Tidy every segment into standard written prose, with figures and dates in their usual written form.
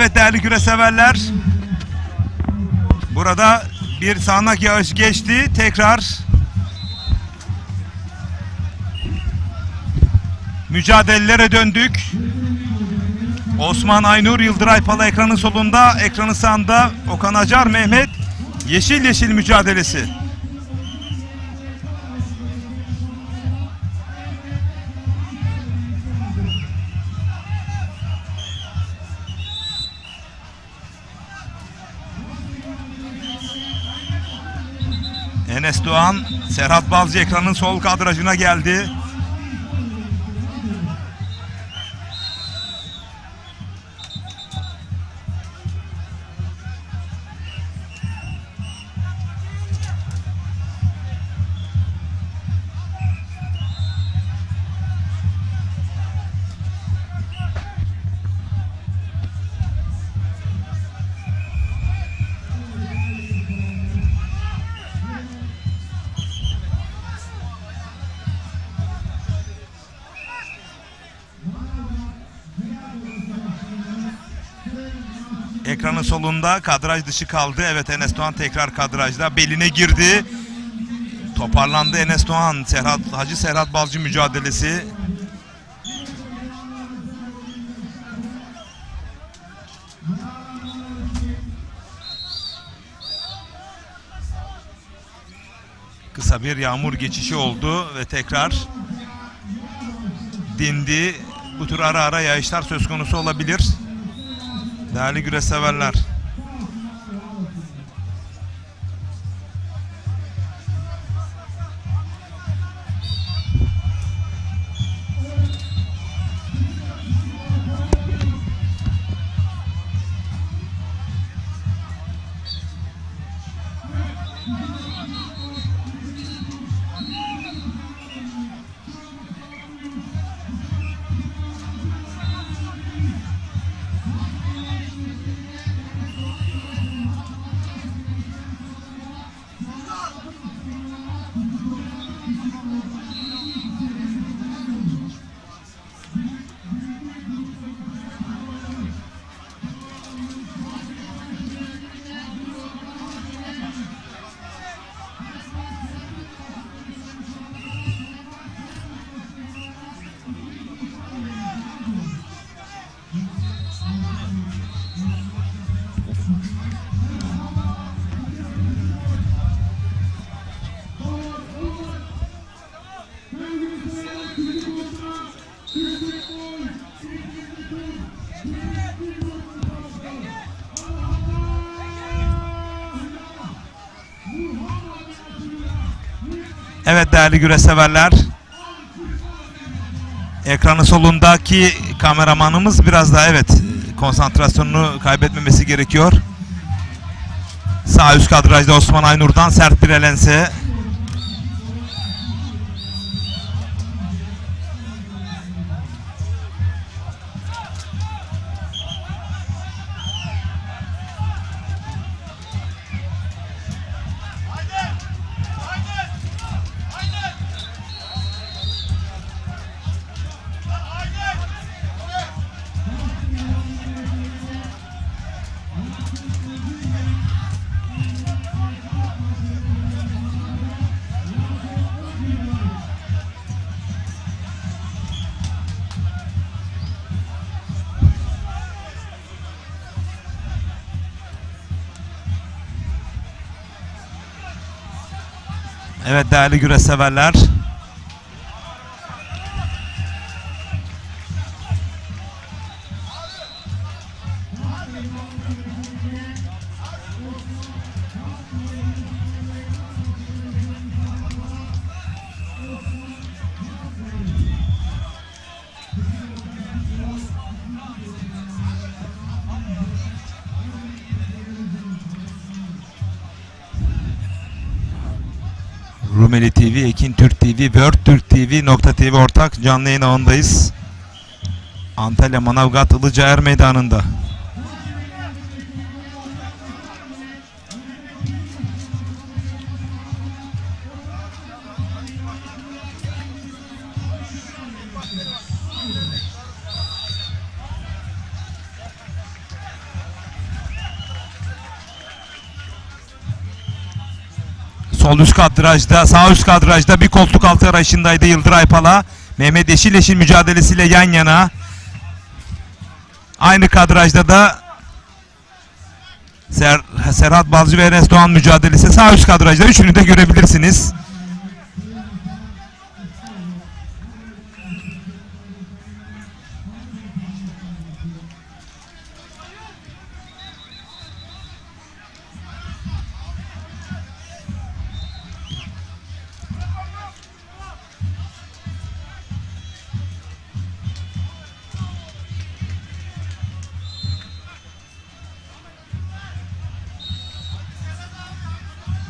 Evet değerli güreş severler. Burada bir sağanak yağış geçti. Tekrar mücadelelere döndük. Osman Aynur, Yıldıray Pala ekranın solunda, ekranın sağında Okan Acar, Mehmet. Yeşil yeşil mücadelesi. Enes Doğan, Serhat Balcı ekranın sol kadrajına geldi. Ekranın solunda, kadraj dışı kaldı. Evet, Enes Doğan tekrar kadrajda. Beline girdi. Toparlandı Enes Doğan. Hacı Serhat Balcı mücadelesi. Kısa bir yağmur geçişi oldu ve tekrar dindi. Bu tür ara ara yağışlar söz konusu olabilir. Değerli güreş severler. Evet değerli güreş severler. Ekranın solundaki kameramanımız biraz daha konsantrasyonunu kaybetmemesi gerekiyor. Sağ üst kadrajda Osman Aynur'dan sert bir elense. Evet değerli güreş severler. Rumeli TV, Ekin Türk TV, World Türk TV, .tv ortak canlı yayın ağındayız. Antalya Manavgat Ilıcaer Meydanı'nda. Sol üst kadrajda, sağ üst kadrajda bir koltuk altı arayışındaydı Yıldıray Pala. Mehmet Yeşil mücadelesiyle yan yana. Aynı kadrajda da Serhat Balcı ve Enes Doğan mücadelesi. Sağ üst kadrajda üçünü de görebilirsiniz.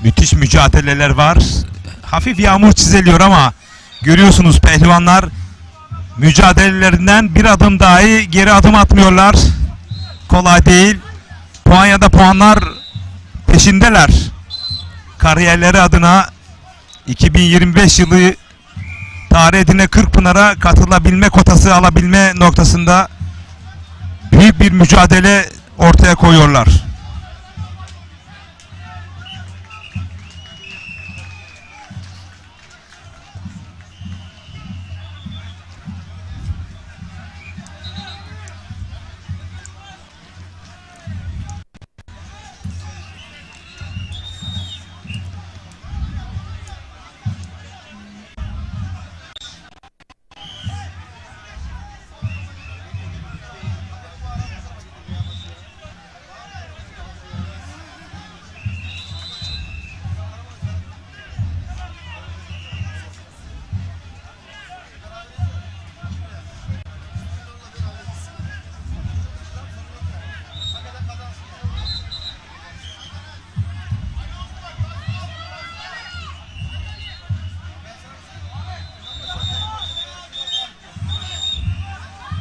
Müthiş mücadeleler var. Hafif yağmur çiziliyor ama görüyorsunuz pehlivanlar mücadelelerinden bir adım dahi geri adım atmıyorlar. Kolay değil. Puan ya da puanlar peşindeler. Kariyerleri adına 2025 yılı tarihine Kırkpınar'a katılabilme kotası alabilme noktasında büyük bir mücadele ortaya koyuyorlar.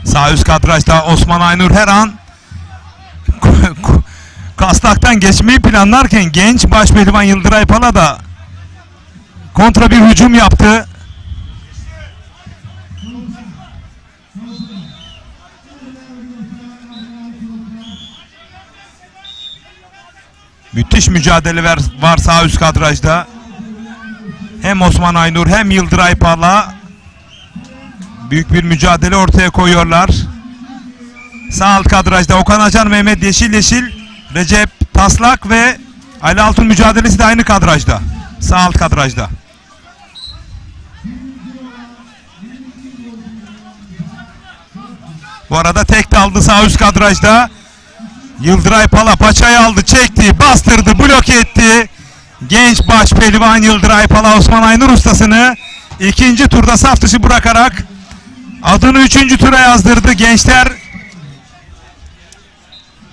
Sağ üst kadrajda Osman Aynur her an kastaktan geçmeyi planlarken genç başpehlivan Yıldıray Pala da kontra bir hücum yaptı. Müthiş mücadele var sağ üst kadrajda. Hem Osman Aynur hem Yıldıray Pala büyük bir mücadele ortaya koyuyorlar. Sağ alt kadrajda Okan Acar, Mehmet Yeşil, Recep Taslak ve Ali Altun mücadelesi de aynı kadrajda. Sağ alt kadrajda. Bu arada tek de aldı sağ üst kadrajda. Yıldıray Pala paçayı aldı, çekti, bastırdı, bloke etti. Genç başpehlivan Yıldıray Pala Osman Aynur ustasını ikinci turda saf dışı bırakarak adını 3. tura yazdırdı. Gençler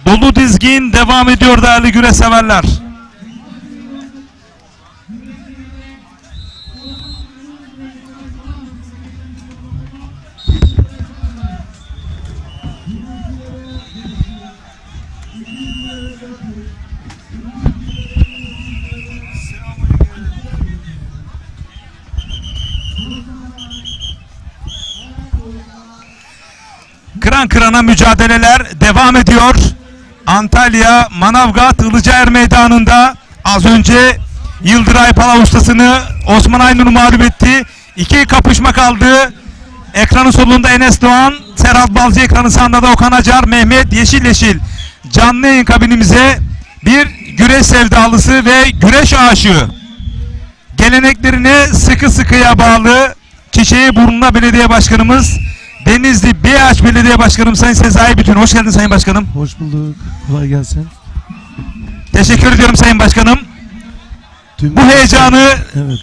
dolu dizgin devam ediyor değerli güreş severler. Kıran kırana mücadeleler devam ediyor. Antalya Manavgat Ilıcaer Meydanı'nda az önce Yıldıray Pala ustasını Osman Aynur mağlup etti. İki kapışma kaldı. Ekranın solunda Enes Doğan, Serhat Balcı, ekranın sağında da Okan Acar, Mehmet Yeşil. Canlı yayın kabinimize bir güreş sevdalısı ve güreş aşığı, geleneklerine sıkı sıkıya bağlı Çiçeğiburnu Belediye Başkanımız, Denizli BH Belediye Başkanım Sayın Sezai Bütün. Hoş geldin Sayın Başkanım. Hoş bulduk. Kolay gelsin. Teşekkür ediyorum Sayın Başkanım. Bu heyecanı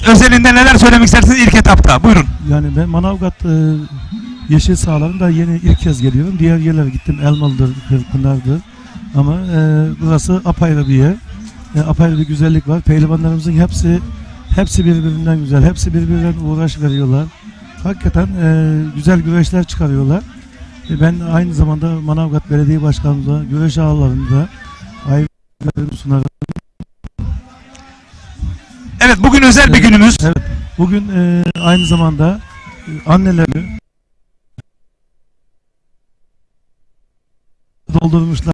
özelinde neler söylemek istersiniz ilk etapta? Buyurun. Yani ben Manavgat Yeşil Sahaları'nda yeni ilk kez geliyorum. Diğer yerlere gittim. Elmalı'dır, Kırkpınar'dır. Ama burası apayrı bir yer. Apayrı bir güzellik var. Pehlivanlarımızın hepsi birbirinden güzel. Hepsi birbirinden uğraş veriyorlar. Hakikaten güzel güreşler çıkarıyorlar. Ben aynı zamanda Manavgat Belediye Başkanlığı'nda, güreş ağlarında ayrı sunarım. Evet, bugün özel bir günümüz. Evet, bugün aynı zamanda anneleri doldurmuşlar.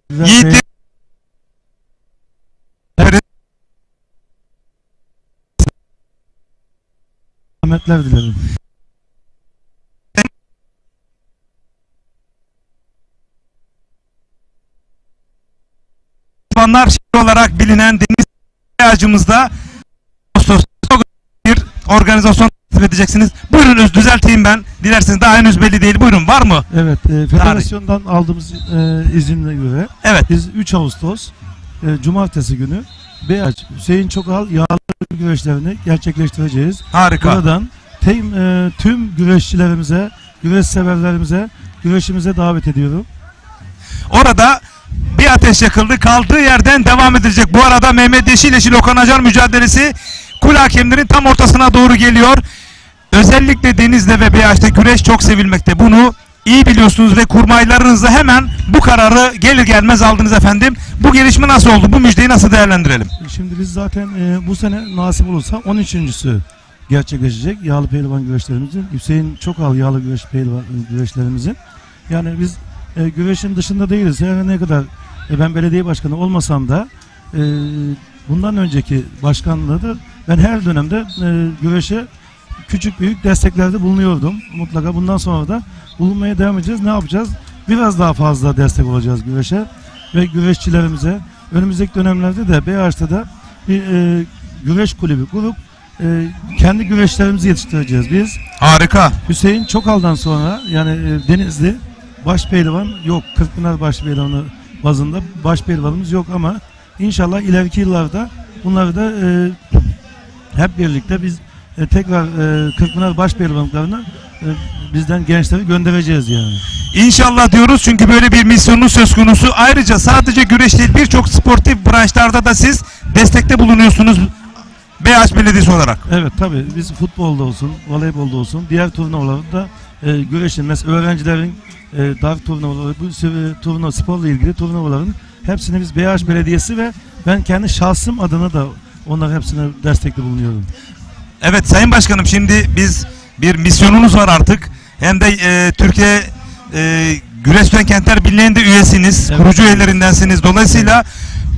hürmetler dilerim. Pehlivanlar şehri olarak bilinen Deniz Ağacımızda bir organizasyon takip edeceksiniz. Buyurun, düzelteyim ben. Dilerseniz daha henüz belli değil. Buyurun, var mı? Evet, federasyondan aldığımız izinle göre Evet. biz 3 Ağustos Cumartesi günü Beyaç Hüseyin Çokal yağlı güreşlerini gerçekleştireceğiz. Harika. Buradan tüm güreşçilerimize, güreş severlerimize, güreşimize davet ediyorum. Orada bir ateş yakıldı. Kaldığı yerden devam edilecek. Bu arada Mehmet Yeşileşil Okan Acar mücadelesi kul hakemlerin tam ortasına doğru geliyor. Özellikle Deniz'de ve Beyaç'ta güreş çok sevilmekte. Bunu iyi biliyorsunuz ve kurmaylarınızla hemen bu kararı gelir gelmez aldınız efendim. Bu gelişme nasıl oldu? Bu müjdeyi nasıl değerlendirelim? Şimdi biz zaten bu sene nasip olursa 13.sü gerçekleşecek yağlı pehlivan güreşlerimizin. Hüseyin Çokal yağlı güreşlerimizin. Yani biz güreşin dışında değiliz. Her ne kadar ben belediye başkanı olmasam da bundan önceki başkanlığı ben her dönemde güreşe küçük büyük desteklerde bulunuyordum. Mutlaka bundan sonra da bulunmaya devam edeceğiz. Ne yapacağız? Biraz daha fazla destek olacağız güreşe ve güreşçilerimize. Önümüzdeki dönemlerde de Beyaç'ta da bir güreş kulübü kurup kendi güreşlerimizi yetiştireceğiz biz. Harika. Hüseyin Çokal'dan sonra yani Denizli baş pehlivan yok. Kırkpınar baş pehlivanı bazında baş pehlivanımız yok ama inşallah ileriki yıllarda bunları da hep birlikte biz tekrar Kırkpınar baş pehlivanlıklarını bizden gençleri göndereceğiz yani. İnşallah diyoruz çünkü böyle bir misyonunuz söz konusu. Ayrıca sadece güreş değil, birçok sportif branşlarda da siz destekte bulunuyorsunuz Beyaç Belediyesi olarak. Evet tabii biz futbolda olsun, voleybolda olsun, diğer turnuvalarda güreşin mesela öğrencilerin dart turnuvaları, bu sporla ilgili turnuvaların hepsini biz Beyaç Belediyesi ve ben kendi şahsım adına da onların hepsine destekli bulunuyorum. Evet Sayın Başkanım, şimdi biz bir misyonunuz var artık. Hem de Türkiye Güreş Süren Kentler Birliği'nde üyesiniz, evet, kurucu üyelerindensiniz. Dolayısıyla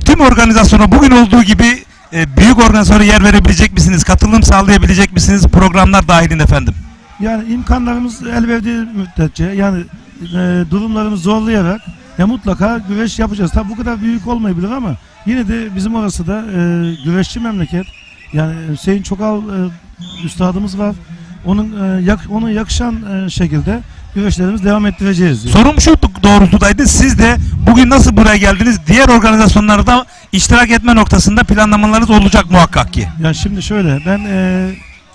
tüm organizasyona bugün olduğu gibi büyük organizasyona yer verebilecek misiniz? Katılım sağlayabilecek misiniz? Programlar dahilinde efendim. Yani imkanlarımız el verdiği müddetçe yani durumlarımızı zorlayarak mutlaka güreş yapacağız. Tabi bu kadar büyük olmayabilir ama yine de bizim orası da güreşçi memleket. Yani Hüseyin Çokal üstadımız var. Onun yakışan şekilde güreşlerimizi devam ettireceğiz. Yani. Sorum şu doğrultudaydı. Siz de bugün nasıl buraya geldiniz? Diğer organizasyonlarda iştirak etme noktasında planlamalarınız olacak muhakkak ki. Yani şimdi şöyle ben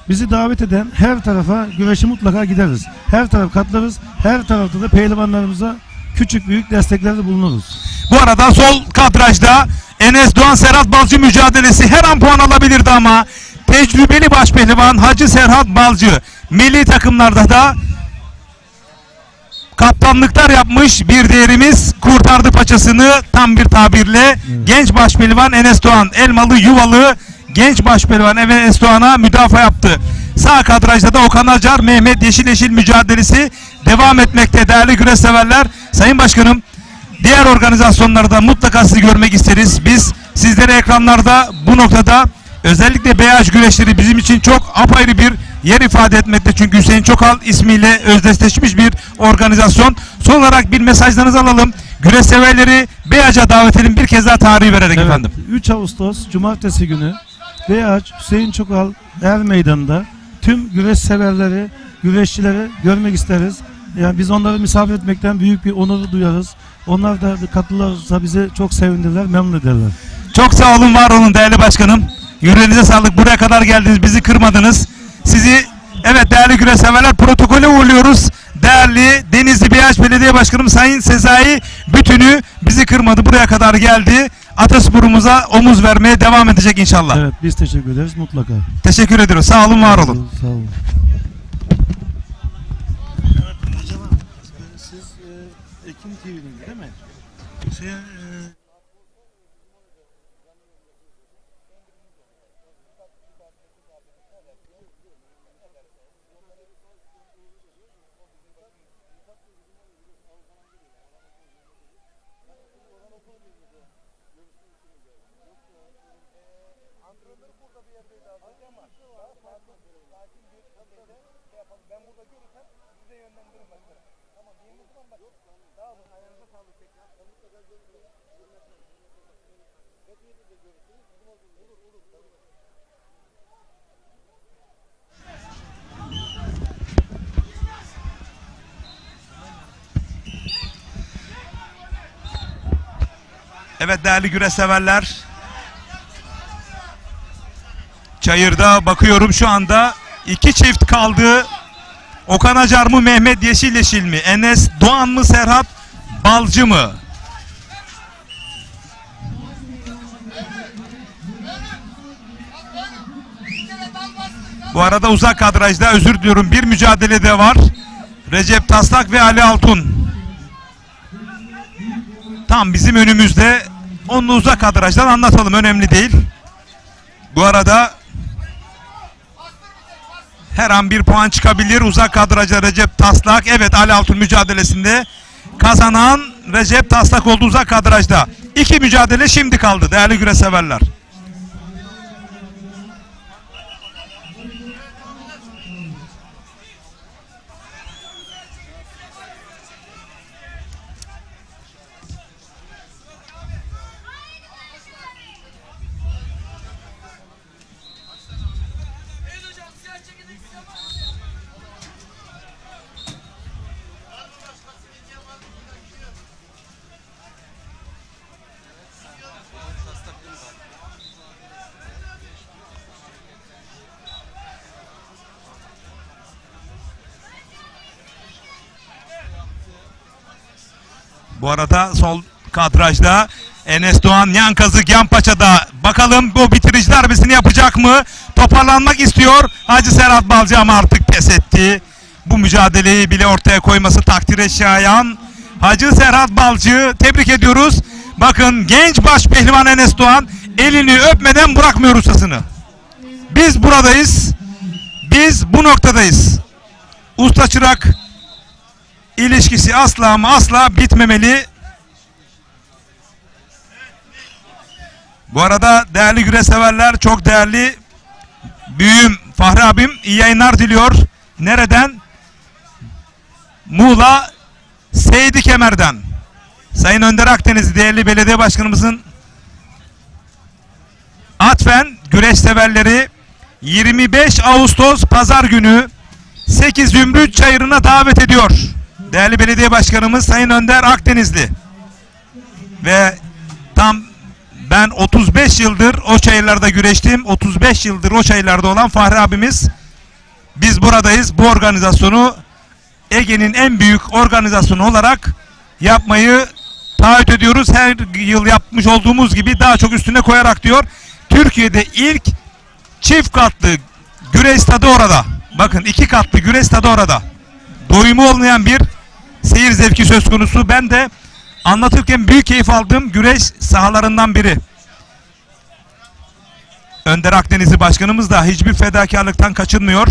bizi davet eden her tarafa güreşi mutlaka gideriz. Her taraf katlarız. Her tarafta da pehlivanlarımıza küçük büyük desteklerde bulunuruz. Bu arada sol kadrajda Enes Doğan Serhat Balcı mücadelesi her an puan alabilirdi ama tecrübeli başpehlivan Hacı Serhat Balcı milli takımlarda da kaptanlıklar yapmış bir değerimiz kurtardı paçasını tam bir tabirle. Evet. Genç başpehlivan Enes Doğan Elmalı Yuvalı genç başpehlivan Enes Doğan'a müdafaa yaptı. Sağ kadrajda da Okan Acar Mehmet Yeşileşil mücadelesi devam etmekte değerli güreş severler. Sayın Başkanım, diğer organizasyonlarda mutlaka sizi görmek isteriz. Biz sizlere ekranlarda bu noktada özellikle Beyaç güreşleri bizim için çok apayrı bir yer ifade etmekte. Çünkü Hüseyin Çokal ismiyle özdeşleşmiş bir organizasyon. Son olarak bir mesajlarınızı alalım. Güreş severleri Beyaç'a davet edelim, bir kez daha tarihi vererek evet, efendim. 3 Ağustos Cumartesi günü Beyaç Hüseyin Çokal Er Meydanı'nda tüm güreş severleri, güreşçileri görmek isteriz. Yani biz onları misafir etmekten büyük bir onur duyarız. Onlar da katılırsa bizi çok sevindirler, memnun ederler. Çok sağ olun, var olun değerli başkanım. Yüreğinize sağlık. Buraya kadar geldiniz, bizi kırmadınız. Sizi evet değerli güreş severler protokole uğurluyoruz. Değerli Denizli Beyaç Belediye Başkanım Sayın Sezai Bütünü bizi kırmadı. Buraya kadar geldi. Atasporumuza omuz vermeye devam edecek inşallah. Evet, biz teşekkür ederiz mutlaka. Teşekkür ediyoruz. Sağ olun, var olun. Sağ olun. Siz Ekim TV'nin değil mi? Antrenör burada bir yerdeydi abi. Ama sakin bir Evet değerli güreş severler. Çayır'da bakıyorum şu anda 2 çift kaldı. Okan Acar mı, Mehmet Yeşil mi? Enes Doğan mı, Serhat Balcı mı? Bu arada uzak kadrajda özür diliyorum bir mücadele de var. Recep Taslak ve Ali Altun. Tam bizim önümüzde. Onu uzak kadrajdan anlatalım, önemli değil. Bu arada her an bir puan çıkabilir. Uzak kadrajda Recep Taslak. Evet, Ali Altun mücadelesinde kazanan Recep Taslak oldu uzak kadrajda. 2 mücadele şimdi kaldı değerli güreş severler. Bu arada sol kadrajda Enes Doğan yan kazık yan paçada. Bakalım bu bitirici darbesini yapacak mı? Toparlanmak istiyor Hacı Serhat Balcı ama artık pes etti. Bu mücadeleyi bile ortaya koyması takdire şayan. Hacı Serhat Balcı tebrik ediyoruz. Bakın genç baş pehlivan Enes Doğan elini öpmeden bırakmıyor ustasını. Biz buradayız. Biz bu noktadayız. Usta çırak İlişkisi asla ama asla bitmemeli. Bu arada değerli güreş severler, çok değerli büyüğüm Fahri abim iyi yayınlar diliyor. Nereden? Muğla Seydi Kemer'den. Sayın Önder Akdeniz değerli belediye başkanımızın atfen güreş severleri 25 Ağustos Pazar günü 8 Zümrüt Çayırı'na davet ediyor. Değerli belediye başkanımız Sayın Önder Akdenizli. Ve tam ben 35 yıldır o çayırlarda güreştim. 35 yıldır o çayırlarda olan Fahri abimiz. Biz buradayız. Bu organizasyonu Ege'nin en büyük organizasyonu olarak yapmayı taahhüt ediyoruz. Her yıl yapmış olduğumuz gibi daha çok üstüne koyarak diyor. Türkiye'de ilk çift katlı güreş stadı orada. Bakın 2 katlı güreş stadı orada. Doyumu olmayan bir seyir zevki söz konusu. Ben de anlatırken büyük keyif aldığım güreş sahalarından biri. Önder Akdenizli başkanımız da hiçbir fedakarlıktan kaçınmıyor.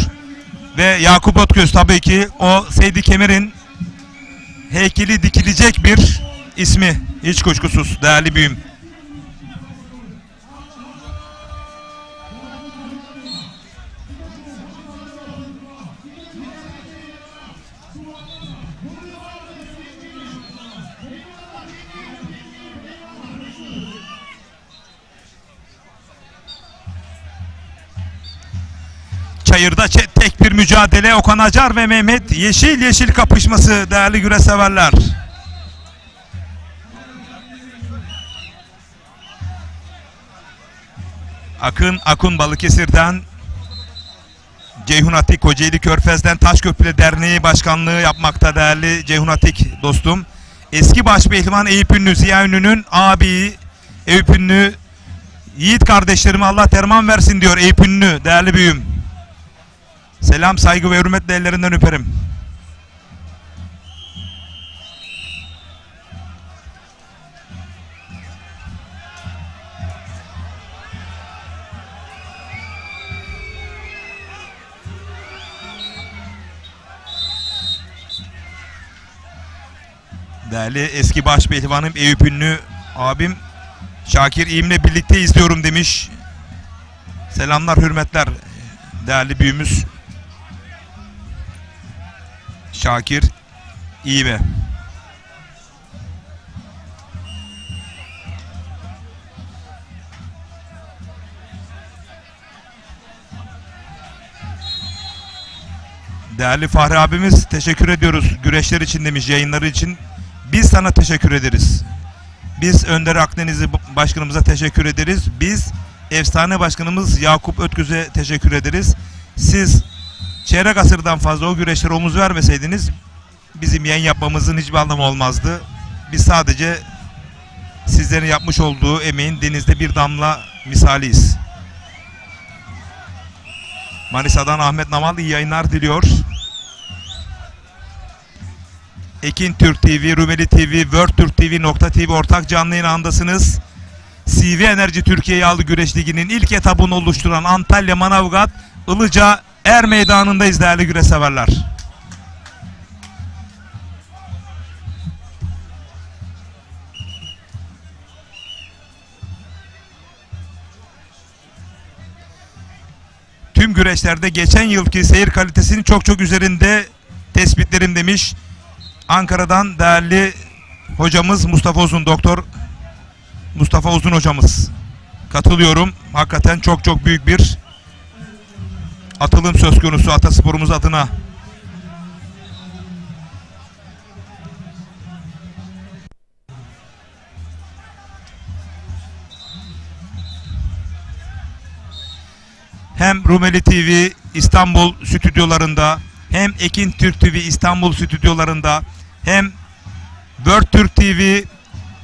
Ve Yakup Otgöz tabii ki o Seydi Kemer'in heykeli dikilecek bir ismi. Hiç kuşkusuz değerli büyüğüm. Çayırda tek bir mücadele. Okan Acar ve Mehmet Yeşil kapışması değerli güreş severler. Akun Balıkesir'den, Ceyhun Atik Kocaeli Körfez'den Taşköprü Derneği Başkanlığı yapmakta değerli Ceyhun Atik dostum. Eski başpehlivan Eyüp Ünlü Ziya Ünlü'nün abi Eyüp Ünlü yiğit kardeşlerime Allah derman versin diyor Eyüp Ünlü değerli büyüğüm. Selam, saygı ve hürmetle ellerinden öperim. Değerli eski başpehlivanım Eyüp Ünlü abim Şakir İyim'le birlikte izliyorum demiş. Selamlar, hürmetler değerli büyüğümüz. Şakir İğme. Değerli Fahri abimiz, teşekkür ediyoruz güreşler için demiş, yayınları için. Biz sana teşekkür ederiz. Biz Önder Akdenizli başkanımıza teşekkür ederiz. Biz efsane başkanımız Yakup Ötküz'e teşekkür ederiz. Siz çeyrek asırdan fazla o güreşlere omuz vermeseydiniz bizim yayın yapmamızın hiçbir anlamı olmazdı. Biz sadece sizlerin yapmış olduğu emeğin denizde bir damla misaliyiz. Manisa'dan Ahmet Namal iyi yayınlar diliyor. Ekin Türk TV, Rumeli TV, World Türk TV, ortak canlı yayın andasınız. CV Enerji Türkiye Yağlı Güreş Ligi'nin ilk etabını oluşturan Antalya Manavgat Ilıca Er Meydanı'ndayız değerli güreş severler. Tüm güreşlerde geçen yılki seyir kalitesinin çok üzerinde tespitlerim demiş. Ankara'dan değerli hocamız Mustafa Uzun, Doktor Mustafa Uzun hocamız. Katılıyorum. Hakikaten çok büyük bir atılım söz konusu atasporumuz adına. Hem Rumeli TV İstanbul stüdyolarında, hem Ekin Türk TV İstanbul stüdyolarında, hem World Türk TV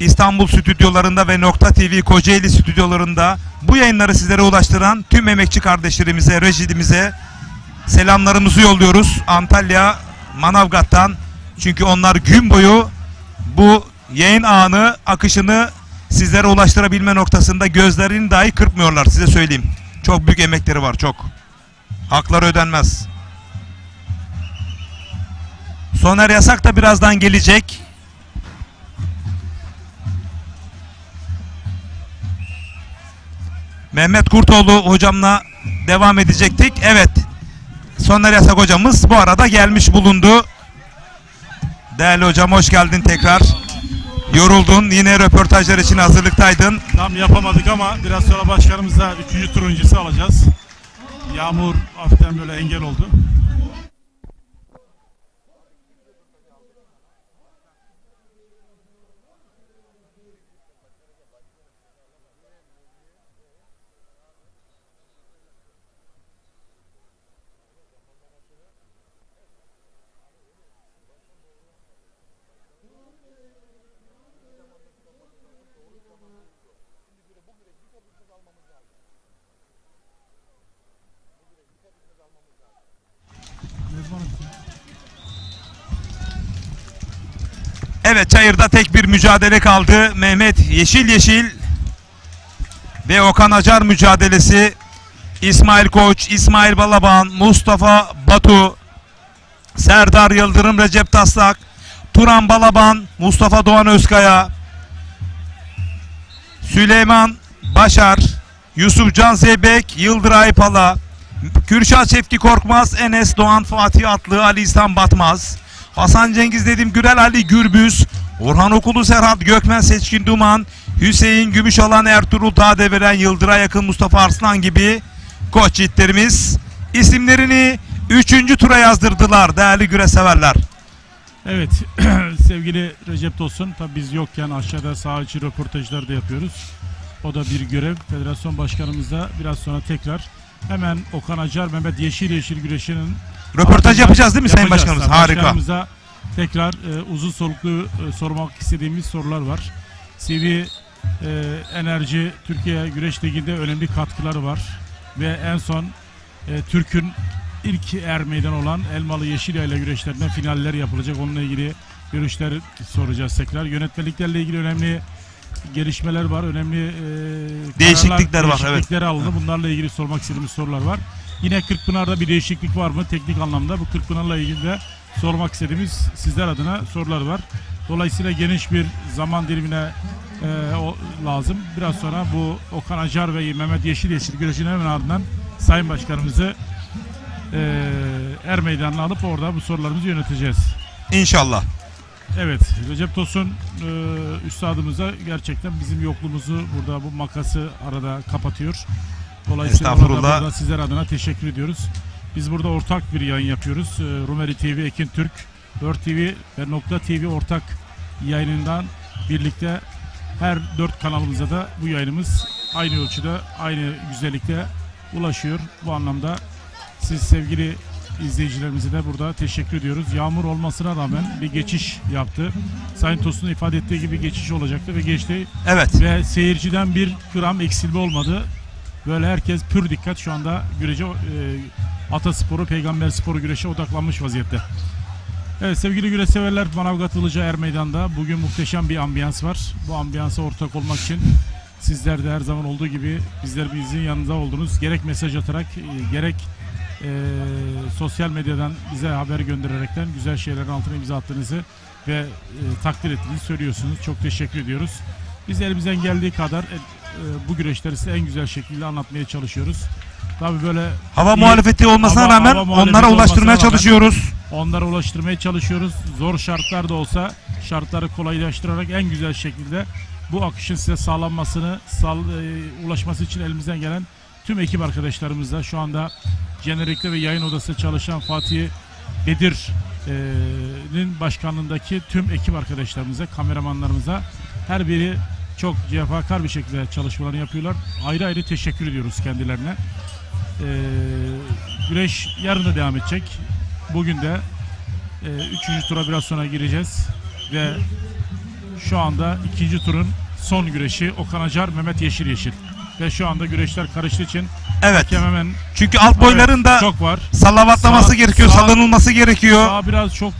İstanbul stüdyolarında ve Nokta TV Kocaeli stüdyolarında bu yayınları sizlere ulaştıran tüm emekçi kardeşlerimize, rejidimize selamlarımızı yolluyoruz. Antalya, Manavgat'tan. Çünkü onlar gün boyu bu yayın ağını, akışını sizlere ulaştırabilme noktasında gözlerini dahi kırpmıyorlar, size söyleyeyim. Çok büyük emekleri var, çok. Hakları ödenmez. Soner Yasak da birazdan gelecek. Mehmet Kurtoğlu hocamla devam edecektik. Evet, Soner Yasak hocamız bu arada gelmiş bulundu. Değerli hocam, hoş geldin tekrar. Yoruldun, yine röportajlar için hazırlıktaydın. Tam yapamadık ama biraz sonra başkanımızla 3. tur öncesi alacağız. Yağmur hafiften böyle engel oldu. Evet, çayırda tek bir mücadele kaldı. Mehmet Yeşil ve Okan Acar mücadelesi. İsmail Koç, İsmail Balaban, Mustafa Batu, Serdar Yıldırım, Recep Taslak, Turan Balaban, Mustafa Doğan Özkaya, Süleyman Başar, Yusuf Can Zeybek, Yıldıray Pala, Kürşat Şevki Korkmaz, Enes Doğan Fatih Atlı, Ali İhsan Batmaz, Hasan Cengiz Nedim Gürel, Ali Gürbüz, Orhan Okulu Serhat, Gökmen Seçkin Duman, Hüseyin Gümüşalan, Ertuğrul Tağdeveren, Yıldıray Yakın, Mustafa Arslan gibi koç yiğitlerimiz isimlerini 3. tura yazdırdılar değerli güreş severler. Evet, sevgili Recep Tosun, tabi biz yokken aşağıda saha içi röportajları da yapıyoruz. O da bir görev. Federasyon başkanımızla biraz sonra tekrar hemen Okan Acar, Mehmet Yeşil güreşinin Röportaj yapacağız değil mi Sayın Başkanımız? Harika. Başkanımıza tekrar uzun soluklu sormak istediğimiz sorular var. CV Enerji Türkiye Güreş Ligi'nde önemli katkıları var. Ve en son Türk'ün ilk er meydan olan Elmalı Yeşilyayla güreşlerinden finaller yapılacak. Onunla ilgili görüşler soracağız tekrar. Yönetmeliklerle ilgili önemli gelişmeler var. Önemli değişiklikler var. Evet. alındı. Bunlarla ilgili sormak istediğimiz sorular var. Yine Kırkpınar'da bir değişiklik var mı? Teknik anlamda bu Kırkpınar'la ilgili de sormak istediğimiz sizler adına sorular var. Dolayısıyla geniş bir zaman dilimine lazım. Biraz sonra bu Okan Acar ve Mehmet Yeşil güreşinin hemen ardından Sayın Başkanımızı Er Meydanı'na alıp orada bu sorularımızı yöneteceğiz. İnşallah. Evet, Recep Tosun üstadımıza gerçekten bizim yokluğumuzu burada bu makası arada kapatıyor. Dolayısıyla Estağfurullah. burada sizler adına teşekkür ediyoruz. Biz burada ortak bir yayın yapıyoruz. Rumeli TV, Ekin Türk, Dört TV ve Nokta TV ortak yayınından birlikte her 4 kanalımıza da bu yayınımız aynı ölçüde, aynı güzellikte ulaşıyor. Bu anlamda siz sevgili izleyicilerimize de burada teşekkür ediyoruz. Yağmur olmasına rağmen bir geçiş yaptı. Sayın Tosun'un ifade ettiği gibi geçiş olacaktı ve geçti. Evet. Ve seyirciden bir gram eksilme olmadı. Böyle herkes pür dikkat şu anda güreşe, Atasporu, Peygamber Sporu güreşe odaklanmış vaziyette. Evet sevgili güreş severler, Manavgat Ilıca Er Meydan'da bugün muhteşem bir ambiyans var. Bu ambiyansa ortak olmak için sizler de her zaman olduğu gibi bizin yanında oldunuz. Gerek mesaj atarak, gerek sosyal medyadan bize haber göndererekten güzel şeylerin altına imza attığınızı ve takdir ettiğinizi söylüyorsunuz. Çok teşekkür ediyoruz. Biz elimizden geldiği kadar bu güreşleri size en güzel şekilde anlatmaya çalışıyoruz. Tabii böyle Hava muhalefeti olmasına rağmen onlara ulaştırmaya çalışıyoruz. Onlara ulaştırmaya çalışıyoruz. Zor şartlar da olsa şartları kolaylaştırarak en güzel şekilde bu akışın size sağlanmasını, ulaşması için elimizden gelen tüm ekip arkadaşlarımızla şu anda jenerikte ve yayın odasında çalışan Fatih Bedir'in başkanlığındaki tüm ekip arkadaşlarımıza, kameramanlarımıza her biri çok cefakar bir şekilde çalışmalarını yapıyorlar. Ayrı ayrı teşekkür ediyoruz kendilerine. Güreş yarın da devam edecek. Bugün de 3. tura biraz sonra gireceğiz ve şu anda 2. turun son güreşi Okan Acar, Mehmet Yeşil. Ve şu anda güreşler karıştığı için Evet. hemen Çünkü alt boyların da çok var. salavatlaması gerekiyor, salınılması gerekiyor. Daha biraz çok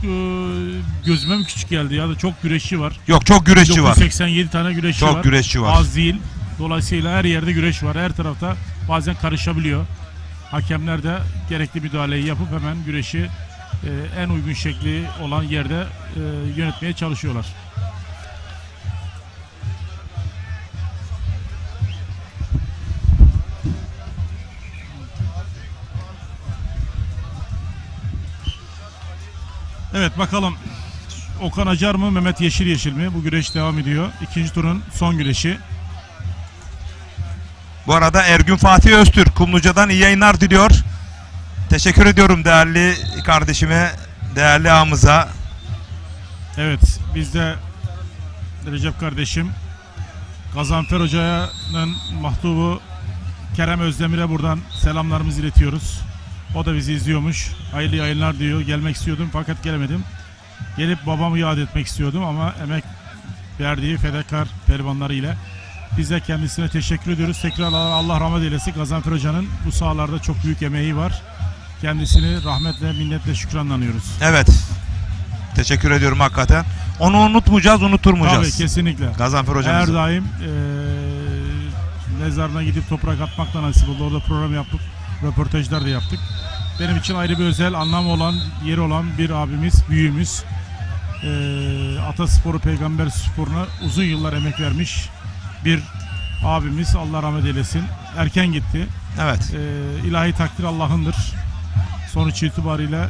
gözüme mi küçük geldi ya da çok güreşçi var. Yok, çok güreşçi var. 87 tane güreşçi var. Çok güreşçi var. Az değil. Dolayısıyla her yerde güreş var. Her tarafta bazen karışabiliyor. Hakemler de gerekli müdahaleyi yapıp hemen güreşi en uygun şekli olan yerde yönetmeye çalışıyorlar. Evet bakalım Okan Acar mı Mehmet Yeşil mi? Bu güreş devam ediyor. 2. turun son güreşi. Bu arada Ergün Fatih Öztürk Kumluca'dan iyi yayınlar diliyor. Teşekkür ediyorum değerli kardeşime, değerli ağamıza. Evet biz de Recep kardeşim Gazanfer Hoca'nın mahtubu Kerem Özdemir'e buradan selamlarımızı iletiyoruz. O da bizi izliyormuş. Hayırlı yayınlar diyor. Gelmek istiyordum fakat gelemedim. Gelip babamı yad etmek istiyordum ama emek verdiği fedakar pehlivanları ile biz de kendisine teşekkür ediyoruz. Tekrar Allah rahmet eylesin. Gazanfer Hoca'nın bu sahalarda çok büyük emeği var. Kendisini rahmetle, minnetle şükranlanıyoruz. Evet. Teşekkür ediyorum hakikaten. Onu unutmayacağız, unuturmayacağız. Tabii kesinlikle. Gazanfer Hoca'mız. Her daim mezarına gidip toprak atmakla nasip oldu. Orada program yaptık. Röportajlar da yaptık. Benim için ayrı bir özel anlamı olan, yeri olan bir abimiz, büyüğümüz. Atasporu, Peygamber Sporu'na uzun yıllar emek vermiş bir abimiz. Allah rahmet eylesin. Erken gitti. Evet. İlahi takdir Allah'ındır. Sonuç itibariyle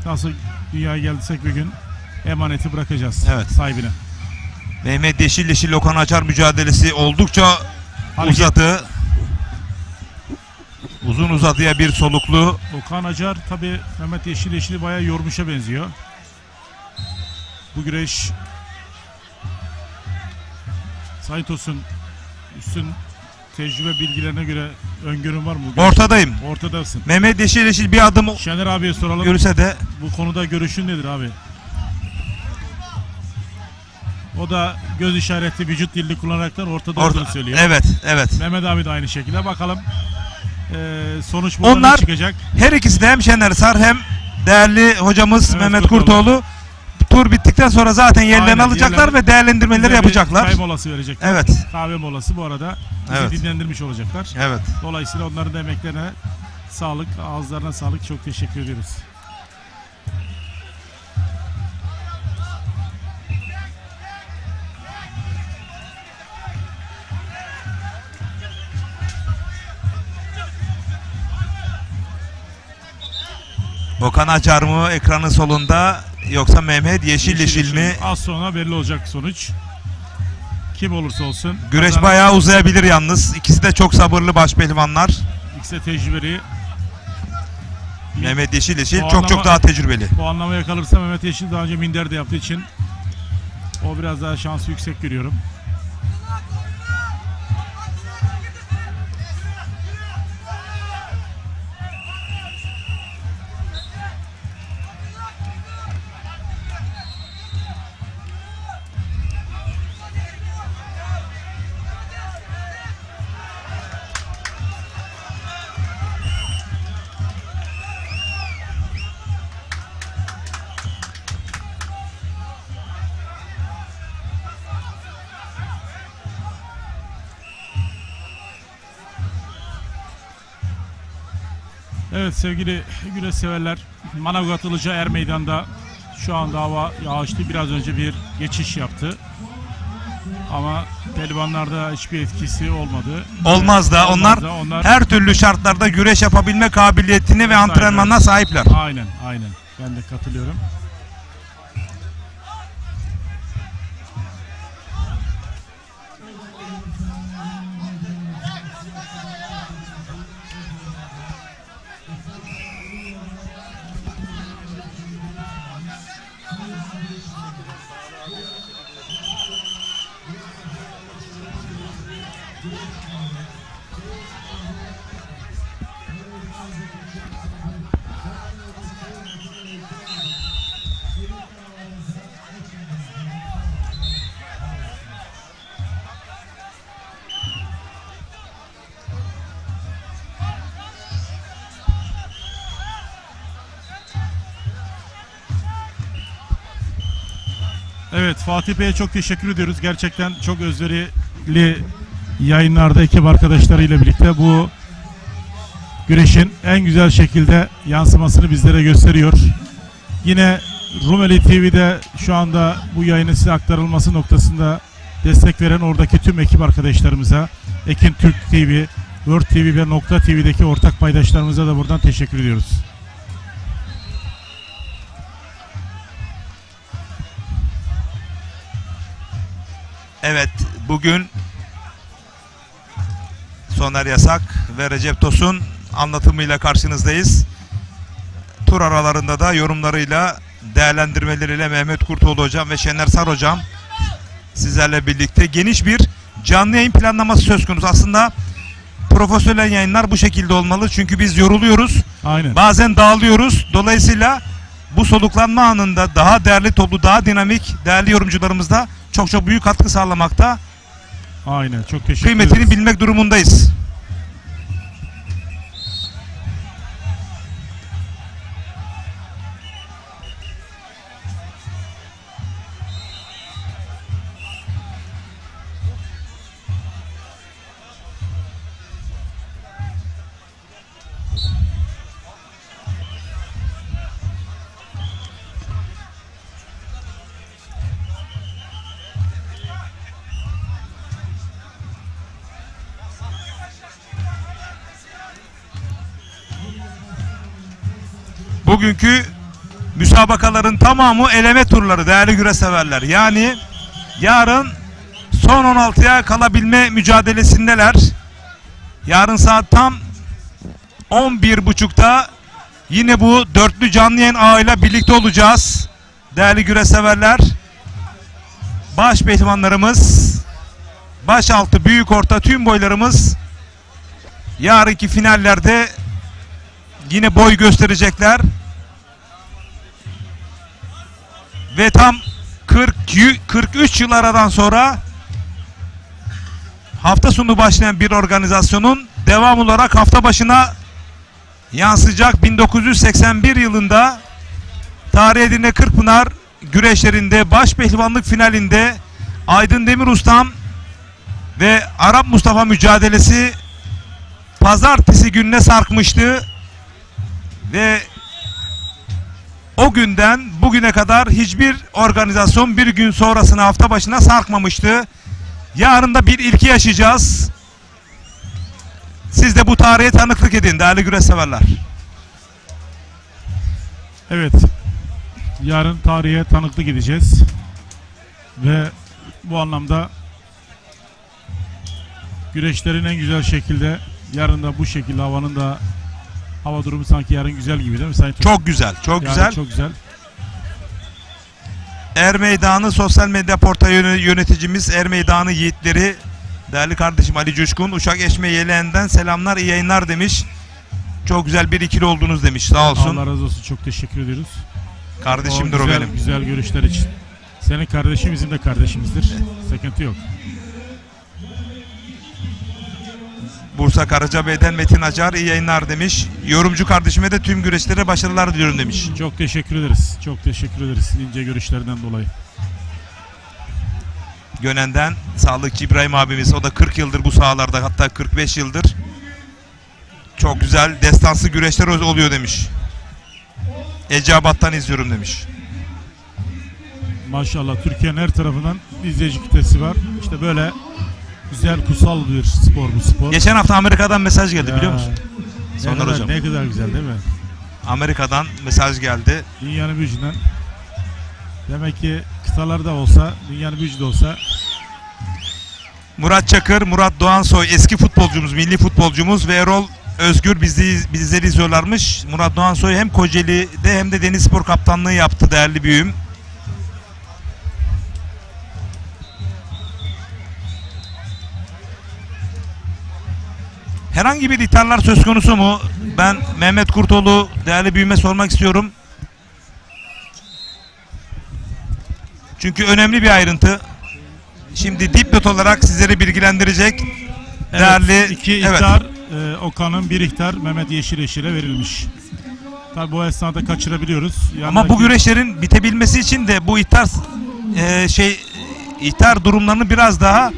nasıl dünyaya geldiysek bir gün emaneti bırakacağız sahibine. Mehmet Yeşil Okan Acar mücadelesi oldukça uzadı. Uzun uzadıya bir soluklu. Okan Acar tabi Mehmet Yeşil'i bayağı yormuşa benziyor. Bu güreş Sayın Tosun, üstün tecrübe bilgilerine göre öngörün var mı? Ortadayım. Ortadasın. Mehmet Yeşil bir adım Şener abiye soralım. görürse de. Bu konuda görüşün nedir abi? O da göz işareti, vücut dilini kullanaraktan ortada olduğunu söylüyor. Evet. Mehmet abi de aynı şekilde. Bakalım sonuç buradan ne çıkacak? Her ikisi de hem Şener Sar hem değerli hocamız Mehmet Kurtoğlu. Tur bittikten sonra zaten yerlerini alacaklar ve değerlendirmeleri yapacaklar. Çay molası verecekler. Evet. Kahve molası bu arada. Bizi dinlendirmiş olacaklar. Evet. Dolayısıyla onların da emeklerine sağlık, ağızlarına sağlık. Çok teşekkür ediyoruz. Okan Acar mı ekranın solunda yoksa Mehmet Yeşil mi? Az sonra belli olacak sonuç. Kim olursa olsun. Güreş bayağı uzayabilir yalnız. İkisi de çok sabırlı başpehlivanlar. İkisi de tecrübeli. Mehmet Yeşil çok daha tecrübeli. Bu anlamaya kalırsa Mehmet Yeşil daha önce minderde yaptığı için o biraz daha şansı yüksek görüyorum. Evet sevgili güreş severler, Manavgat Ilıca Er Meydan'da şu anda hava yağışlı, biraz önce bir geçiş yaptı. Ama pehlivanlarda hiçbir etkisi olmadı. Olmaz da onlar her türlü şartlarda güreş yapabilme kabiliyetine ve antrenmanına sahipler. Aynen. Ben de katılıyorum. Evet, Fatih Bey'e çok teşekkür ediyoruz. Gerçekten çok özverili yayınlarda ekip arkadaşlarıyla birlikte bu güreşin en güzel şekilde yansımasını bizlere gösteriyor. Yine Rumeli TV'de şu anda bu yayının size aktarılması noktasında destek veren oradaki tüm ekip arkadaşlarımıza, Ekin Türk TV, World TV ve Nokta TV'deki ortak paydaşlarımıza da buradan teşekkür ediyoruz. Evet, bugün Soner Yasak ve Recep Tosun anlatımıyla karşınızdayız. Tur aralarında da yorumlarıyla, değerlendirmeleriyle Mehmet Kurtoğlu hocam ve Şener Sar hocam sizlerle birlikte geniş bir canlı yayın planlaması söz konusu. Aslında profesyonel yayınlar bu şekilde olmalı, çünkü biz yoruluyoruz. Aynen. Bazen dağılıyoruz. Dolayısıyla bu soluklanma anında daha değerli toplu, daha dinamik, değerli yorumcularımız da çok büyük katkı sağlamakta. Aynen, çok teşekkür Kıymetini ederiz. bilmek durumundayız. Bugünkü müsabakaların tamamı eleme turları değerli güreş severler. Yani yarın son 16'ya kalabilme mücadelesindeler. Yarın saat tam 11.30'da yine bu dörtlü canlı yayın ağıyla birlikte olacağız. Değerli güreş severler. Baş pehlivanlarımız, başaltı, büyük orta tüm boylarımız yarınki finallerde yine boy gösterecekler. Ve tam 43 yıl aradan sonra hafta sonu başlayan bir organizasyonun devam olarak hafta başına yansıyacak. 1981 yılında Tarih Edirne Kırkpınar güreşlerinde baş pehlivanlık finalinde Aydın Demir Ustam ve Arap Mustafa mücadelesi pazartesi gününe sarkmıştı ve o günden bugüne kadar hiçbir organizasyon bir gün sonrasına, hafta başına sarkmamıştı. Yarın da bir ilki yaşayacağız. Siz de bu tarihe tanıklık edin değerli güreş severler. Evet, yarın tarihe tanıklık edeceğiz ve bu anlamda güreşlerin en güzel şekilde, yarın da bu şekilde hava durumu sanki yarın güzel gibi değil mi Sayın Tuğ? Çok güzel, çok Yarın güzel. çok güzel. Er Meydanı sosyal medya portal yöneticimiz Er Meydanı yiğitleri değerli kardeşim Ali Coşkun Uşak Eşme Yeleğen'den selamlar, iyi yayınlar demiş. Çok güzel bir ikili oldunuz demiş, sağ olsun. Allah razı olsun, çok teşekkür ediyoruz. Kardeşimdir o güzel, benim. Güzel görüşler için. Senin kardeşim bizim de kardeşimizdir. Sıkıntı yok. Bursa Karacabey'den Metin Acar iyi yayınlar demiş. Yorumcu kardeşime de tüm güreşlere başarılar diliyorum demiş. Çok teşekkür ederiz. Çok teşekkür ederiz ince görüşlerden dolayı. Gönen'den sağlıkçı İbrahim abimiz, o da 40 yıldır bu sahalarda, hatta 45 yıldır. Çok güzel destansı güreşler oluyor demiş. Eceabat'tan izliyorum demiş. Maşallah Türkiye'nin her tarafından izleyici kitlesi var. İşte böyle güzel, kutsal bir spor bu spor. Geçen hafta Amerika'dan mesaj geldi Ya, biliyor musun? Ne Soner kadar, hocam. ne kadar güzel değil mi? Amerika'dan mesaj geldi. Dünyanın büyücünden. Demek ki kıtalarda olsa, dünyanın büyücü de olsa. Murat Çakır, Murat Doğansoy eski futbolcumuz, milli futbolcumuz ve Erol Özgür bizleri izliyorlarmış. Murat Doğansoy hem Kocaeli'de hem de Denizspor kaptanlığı yaptı değerli büyüğüm. Herhangi bir ithal söz konusu mu? Ben Mehmet Kurtoğlu değerli büyüğüme sormak istiyorum. Çünkü önemli bir ayrıntı. Şimdi dipnot olarak sizleri bilgilendirecek. Evet, Değerli, iki ihtar, Okan'ın bir ihtar Mehmet Yeşileşir'e verilmiş. Tabi bu esnada kaçırabiliyoruz. Ama bu güreşlerin bitebilmesi için de bu ihtar durumlarını biraz daha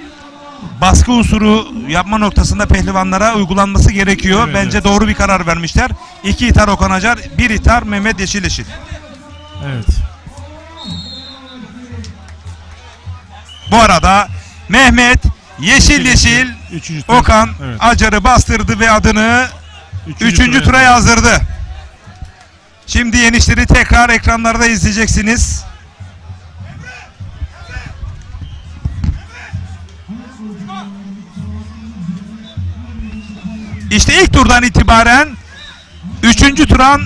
baskı unsuru yapma noktasında pehlivanlara uygulanması gerekiyor. Evet, Bence evet. doğru bir karar vermişler. 2 ihtar Okan Acar, 1 ihtar Mehmet Yeşileşir. Evet. Bu arada Mehmet Yeşil Üçüncü tur. Okan Evet. Acar'ı bastırdı ve adını 3. tura yazdırdı. Şimdi yenişleri tekrar ekranlarda izleyeceksiniz. İşte ilk turdan itibaren 3. turan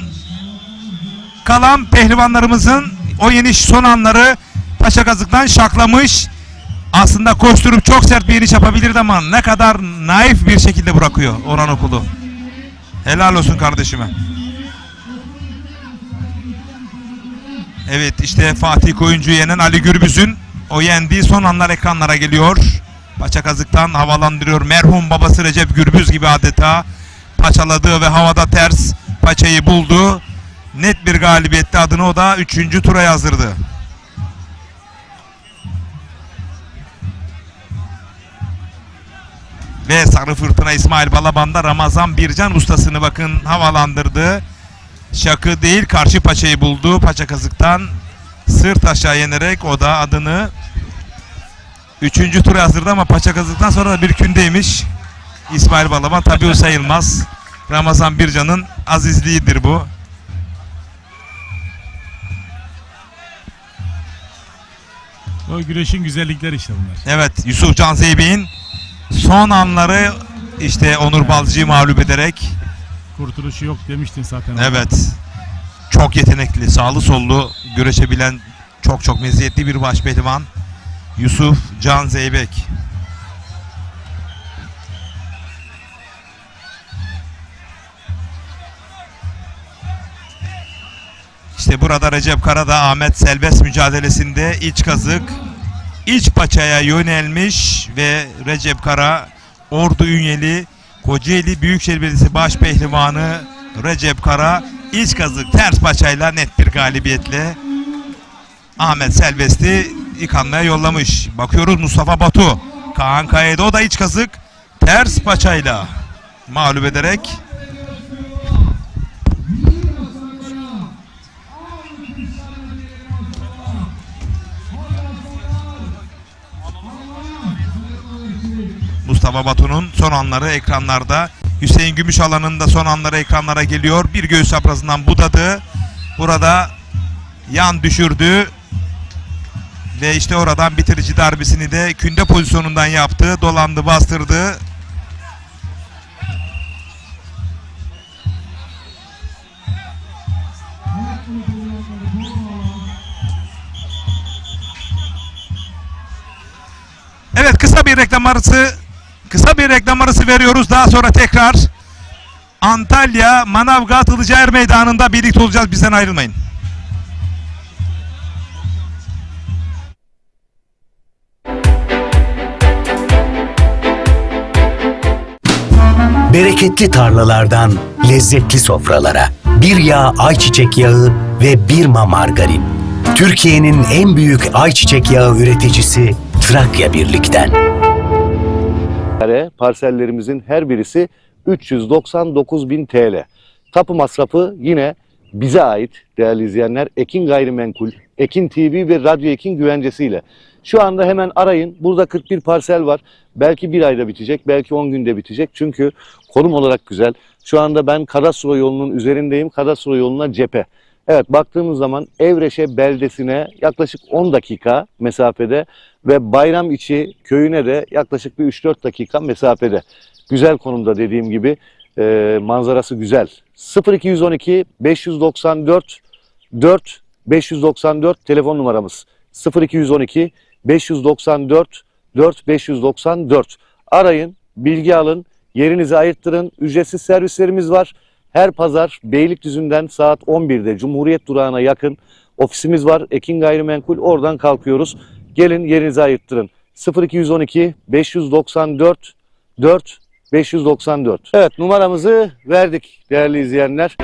kalan pehlivanlarımızın o yeniş son anları Paşakazık'tan şaklamış. Aslında koşturup çok sert bir iniş yapabilirdi ama ne kadar naif bir şekilde bırakıyor Orhan Okulu. Helal olsun kardeşime. Evet, işte Fatih Koyuncu'yu yenen Ali Gürbüz'ün o yendiği son anlar ekranlara geliyor. Paçakazık'tan havalandırıyor. Merhum babası Recep Gürbüz gibi adeta paçaladığı ve havada ters paçayı buldu. Net bir galibiyette adını o da 3. tura yazdırdı. Ve Sarı Fırtına İsmail Balaban'da Ramazan Bircan ustasını bakın havalandırdı. Şakı değil, karşı paçayı buldu. Paçakazık'tan sırt aşağı yenerek o da adını 3. tura yazdırdı ama Paçakazık'tan sonra da bir kündeymiş. İsmail Balaban tabii o sayılmaz. Ramazan Bircan'ın azizliğidir bu. O güreşin güzellikleri işte bunlar. Evet, Yusuf Can Zeybek'in son anları işte Onur Balcı'yı mağlup ederek. Kurtuluşu yok demiştin zaten. Evet. Çok yetenekli, sağlı sollu güreşebilen çok meziyetli bir başpehlivan Yusuf Can Zeybek. İşte burada Recep Karada Ahmet Selbest mücadelesinde iç kazık, iç paçaya yönelmiş ve Recep Kara Ordu Ünyeli Kocaeli Büyükşehir Belediyesi Başpehlivanı Recep Kara iç kazık ters paçayla net bir galibiyetle Ahmet Selbest'i yıkanmaya yollamış. Bakıyoruz Mustafa Batu. Kaan Kaya'da o da iç kazık ters paçayla mağlup ederek Mustafa Batu'nun son anları ekranlarda. Hüseyin Gümüşalan'ın da son anları ekranlara geliyor. Bir göğüs çaprazından budadı. burada yan düşürdü. Ve işte oradan bitirici darbesini de künde pozisyonundan yaptı. Dolandı, bastırdı. Evet, kısa bir reklam arası veriyoruz. Daha sonra tekrar Antalya Manavgat Ilıcaer Meydanı'nda birlikte olacağız. Bizden ayrılmayın. Bereketli tarlalardan lezzetli sofralara, bir yağ ayçiçek yağı ve Birma margarin. Türkiye'nin en büyük ayçiçek yağı üreticisi Trakya Birlik'ten. Parsellerimizin her birisi 399.000 TL. Tapu masrafı yine bize ait değerli izleyenler. Ekin Gayrimenkul, Ekin TV ve Radyo Ekin güvencesiyle. Şu anda hemen arayın. Burada 41 parsel var. Belki bir ayda bitecek, belki 10 günde bitecek. Çünkü konum olarak güzel. Şu anda ben Kadastro yolunun üzerindeyim. Kadastro yoluna cephe. Evet, baktığımız zaman Evreşe beldesine yaklaşık 10 dakika mesafede ve Bayramiçi köyüne de yaklaşık bir 3-4 dakika mesafede. Güzel konumda dediğim gibi, manzarası güzel. 0212 594 4 594 telefon numaramız. 0212 594 4 594. Arayın, bilgi alın, yerinizi ayırttırın. Ücretsiz servislerimiz var. Her pazar Beylikdüzü'nden saat 11'de Cumhuriyet Durağı'na yakın ofisimiz var. Ekin Gayrimenkul, oradan kalkıyoruz. Gelin, yerinizi ayırttırın. 0212 594 4 594. Evet, numaramızı verdik değerli izleyenler.